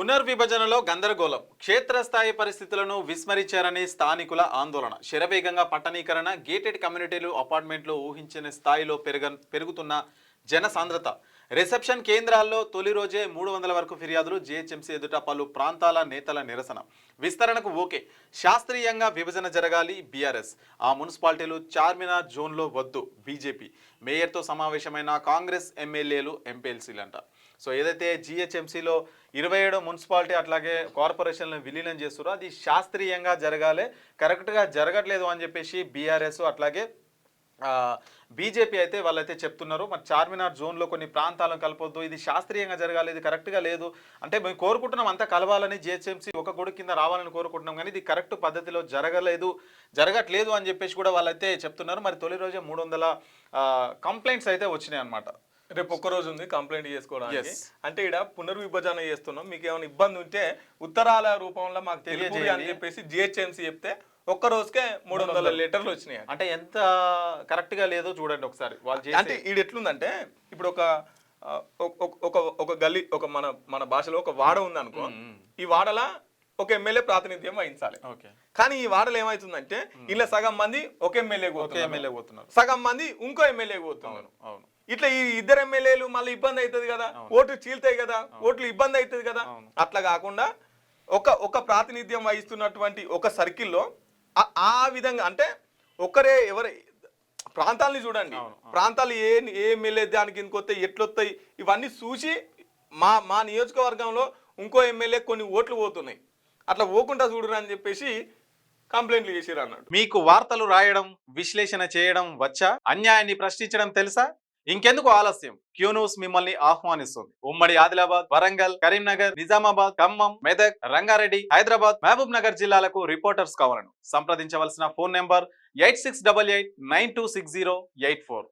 పునర్విభజనలో గందరగోళం క్షేత్రస్థాయి పరిస్థితులను విస్మరించారని స్థానికుల ఆందోళన శరవేగంగా పట్టణీకరణ గేటెడ్ కమ్యూనిటీలు అపార్ట్మెంట్లు ఊహించని స్థాయిలో పెరుగుతున్న జనసాంద్రత రిసెప్షన్ కేంద్రాల్లో తొలి రోజే 300 వరకు ఫిర్యాదులు జీహెచ్ఎంసీ ఎదుట పలు ప్రాంతాల నేతల నిరసన విస్తరణకు ఓకే శాస్త్రీయంగా విభజన జరగాలి బీఆర్ఎస్ ఆ మున్సిపాలిటీలు చార్మినార్ జోన్లో వద్దు బీజేపీ మేయర్తో సమావేశమైన కాంగ్రెస్ ఎమ్మెల్యేలు ఎంపీఎల్సీలంట సో ఏదైతే జీహెచ్ఎంసీలో 27 మున్సిపాలిటీ అట్లాగే కార్పొరేషన్లను విలీనం చేస్తారో అది శాస్త్రీయంగా జరగాలి కరెక్ట్గా జరగట్లేదు అని చెప్పేసి బీఆర్ఎస్ అట్లాగే బీజేపీ అయితే వాళ్ళైతే చెప్తున్నారు మరి చార్మినార్ జోన్లో కొన్ని ప్రాంతాలను కలపొద్దు ఇది శాస్త్రీయంగా జరగాలి ఇది కరెక్ట్గా లేదు అంటే మేము కోరుకుంటున్నాం అంతా కలవాలని జీహెచ్ఎంసీ ఒక గొడుగు కింద రావాలని కోరుకుంటున్నాం కానీ ఇది కరెక్ట్ పద్ధతిలో జరగట్లేదు అని చెప్పేసి కూడా వాళ్ళైతే చెప్తున్నారు మరి తొలి రోజే 300 కంప్లైంట్స్ అయితే వచ్చినాయి అనమాట రేపు ఒక్క రోజు ఉంది కంప్లైంట్ చేసుకోవడానికి అంటే ఇక్కడ పునర్విభజన చేస్తున్నాం మీకు ఏమైనా ఇబ్బంది ఉంటే ఉత్తరాల రూపంలో మాకు తెలియజేయండి అని చెప్పేసి జిహెచ్ఎంసీ చెప్తే ఒక్క రోజుకే 300 లెటర్లు వచ్చినాయి అంటే ఎంత కరెక్ట్ గా లేదో చూడండి ఒకసారి వాళ్ళు అంటే ఈడు ఎట్లుందంటే ఇప్పుడు ఒక గల్లీ ఒక మన భాషలో ఒక వాడ ఉంది అనుకో ఈ వాడలా ఒక ఎమ్మెల్యే ప్రాతినిధ్యం వహించాలి కానీ ఈ వాడలు ఏమవుతుందంటే ఇలా సగం మంది ఒక ఎమ్మెల్యే పోతున్నారు సగం మంది ఇంకో ఎమ్మెల్యే పోతున్నారు ఇట్లా ఈ ఇద్దరు ఎమ్మెల్యేలు మళ్ళీ ఇబ్బంది అవుతుంది కదా ఓట్లు చీల్తాయి కదా ఓట్లు ఇబ్బంది అవుతుంది కదా అట్లా కాకుండా ఒక ప్రాతినిధ్యం వహిస్తున్నటువంటి ఒక సర్కిల్లో ఆ విధంగా అంటే ఒకరే ఎవరు ప్రాంతాలని చూడండి ప్రాంతాలు ఏ ఎమ్మెల్యే దానికి ఇంకొత్తాయి ఎట్లొస్తాయి ఇవన్నీ చూసి మా నియోజకవర్గంలో ఇంకో ఎమ్మెల్యే కొన్ని ఓట్లు పోతున్నాయి అట్లా పోకుండా చూడరు అని చెప్పేసి కంప్లైంట్లు చేసిరు అన్నాడు. మీకు వార్తలు రాయడం విశ్లేషణ చేయడం వచ్చా అన్యాయాన్ని ప్రశ్నించడం తెలుసా ఇంకెందుకు ఆలస్యం క్యూ న్యూస్ మిమ్మల్ని ఆహ్వానిస్తుంది ఉమ్మడి ఆదిలాబాద్ వరంగల్ కరీంనగర్ నిజామాబాద్ ఖమ్మం మెదక్ రంగారెడ్డి హైదరాబాద్ మహబూబ్ నగర్ జిల్లాలకు రిపోర్టర్స్ కావాలను సంప్రదించవలసిన ఫోన్ నెంబర్ 8688926084